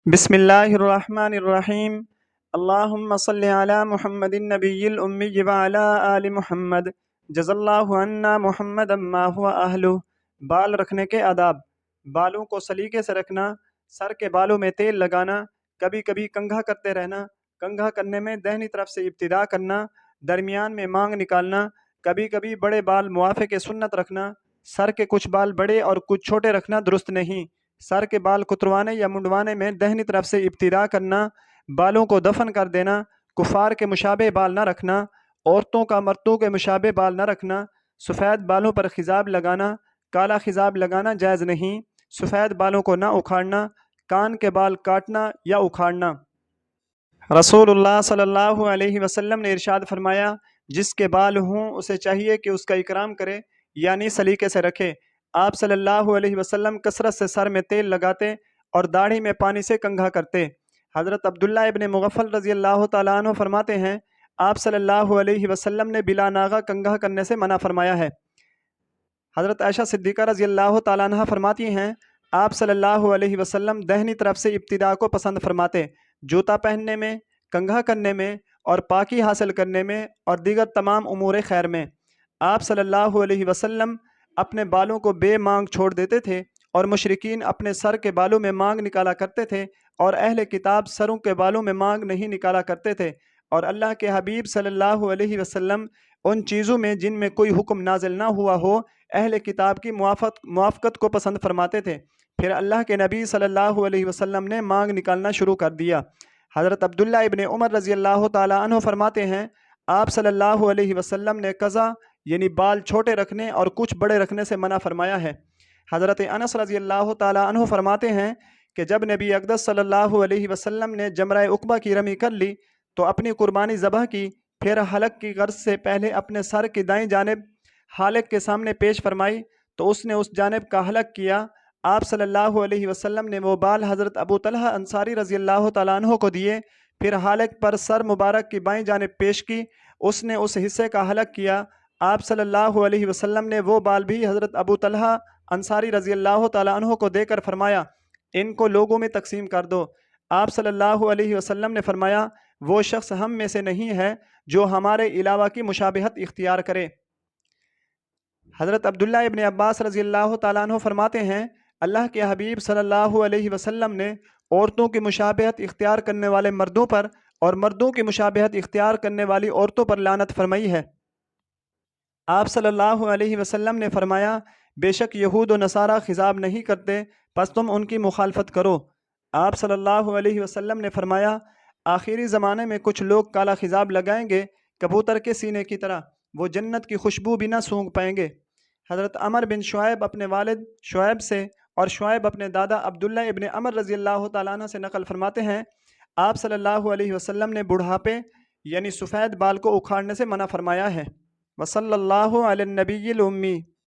بسم اللہ الرحمن الرحیم۔ اللہم صلی علی محمد النبی الامی وعلی آل محمد جز اللہ عنا محمد اما ہوا اہلہ۔ بال رکھنے کے آداب۔ بالوں کو سلیقے سے رکھنا، سر کے بالوں میں تیل لگانا، کبھی کبھی کنگھا کرتے رہنا، کنگھا کرنے میں دہنی طرف سے ابتدا کرنا، درمیان میں مانگ نکالنا، کبھی کبھی بڑے بال موافق سنت رکھنا، سر کے کچھ بال بڑے اور کچھ چھوٹے رکھنا درست نہیں، سر کے بال کتروانے یا منڈوانے میں دہنی طرف سے ابتدا کرنا، بالوں کو دفن کر دینا، کفار کے مشابہ بال نہ رکھنا، عورتوں کا مردوں کے مشابہ بال نہ رکھنا، سفید بالوں پر خضاب لگانا، کالا خضاب لگانا جائز نہیں، سفید بالوں کو نہ اکھاڑنا، کان کے بال کاٹنا یا اکھاڑنا۔ رسول اللہ صلی اللہ علیہ وسلم نے ارشاد فرمایا، جس کے بال ہوں اسے چاہیے کہ اس کا اکرام کرے، یعنی سلیقے سے رکھے۔ آپ صلی اللہ علیہ وسلم کثرت سے سر میں تیل لگاتے اور داڑھی میں پانی سے کنگھا کرتے۔ حضرت عبداللہ ابن مغفل رضی اللہ تعالیٰ عنہ فرماتے ہیں، آپ صلی اللہ علیہ وسلم نے بلا ناغہ کنگھا کرنے سے منع فرمایا ہے۔ حضرت عائشہ صدیقہ رضی اللہ تعالیٰ عنہ فرماتی ہیں، آپ صلی اللہ علیہ وسلم دہنی طرف سے ابتدا کو پسند فرماتے، جوتا پہننے میں، کنگھا کرنے میں اور پاکی حاصل کرنے میں اور دیگر تمام امور خیر میں۔ آپ صلی اللہ علیہ وسلم اپنے بالوں کو بے مانگ چھوڑ دیتے تھے اور مشرکین اپنے سر کے بالوں میں مانگ نکالا کرتے تھے، اور اہل کتاب سروں کے بالوں میں مانگ نہیں نکالا کرتے تھے، اور اللہ کے حبیب صلی اللہ علیہ وسلم ان چیزوں میں جن میں کوئی حکم نازل نہ ہوا ہو اہل کتاب کی موافقت کو پسند فرماتے تھے۔ پھر اللہ کے نبی صلی اللہ علیہ وسلم نے مانگ نکالنا شروع کر دیا۔ حضرت عبداللہ ابن عمر رضی اللہ تعالیٰ عنہ فرماتے ہیں، آپ صلی اللہ علیہ وسلم نے قضا یعنی بال چھوٹے رکھنے اور کچھ بڑے رکھنے سے منع فرمایا ہے۔ حضرت انس رضی اللہ تعالیٰ عنہ فرماتے ہیں کہ جب نبی اقدس صلی اللہ علیہ وسلم نے جمرہ عقبہ کی رمی کر لی تو اپنی قربانی ذبح کی، پھر حلق کی غرض سے پہلے اپنے سر کی دائیں جانب حالق کے سامنے پیش فرمائی تو اس نے اس جانب کا حلق کیا۔ آپ صلی اللہ علیہ وسلم نے وہ بال حضرت ابو طلحہ انصاری رضی اللہ تعالیٰ عنہ کو دیے، پھر حالق پر سر مبارک کی بائیں جانب پیش کی، اس نے اس حصے کا حلق کیا۔ آپ صلی اللہ علیہ وسلم نے وہ بال بھی حضرت ابو طلحہ انصاری رضی اللہ تعالیٰ عنہ کو دے کر فرمایا، ان کو لوگوں میں تقسیم کر دو۔ آپ صلی اللہ علیہ وسلم نے فرمایا، وہ شخص ہم میں سے نہیں ہے جو ہمارے علاوہ کی مشابہت اختیار کرے۔ حضرت عبداللہ ابن عباس رضی اللہ تعالیٰ عنہ فرماتے ہیں، اللہ کے حبیب صلی اللہ علیہ وسلم نے عورتوں کی مشابہت اختیار کرنے والے مردوں پر اور مردوں کی مشابہت اختیار کرنے والی عورتوں پر لعنت فرمائی ہے۔ آپ صلی اللہ علیہ وسلم نے فرمایا، بے شک یہود و نصارہ خضاب نہیں کرتے، پس تم ان کی مخالفت کرو۔ آپ صلی اللہ علیہ وسلم نے فرمایا، آخری زمانے میں کچھ لوگ کالا خضاب لگائیں گے کبوتر کے سینے کی طرح، وہ جنت کی خوشبو بھی نہ سونگھ پائیں گے۔ حضرت عمر بن شعیب اپنے والد شعیب سے اور شعیب اپنے دادا عبداللہ ابن عمر رضی اللہ تعالیٰ عنہ سے نقل فرماتے ہیں، آپ صلی اللہ علیہ وسلم نے بڑھاپے یعنی سفید بال کو اکھاڑنے سے منع فرمایا ہے۔ وصلی اللہ علی النبی الامی۔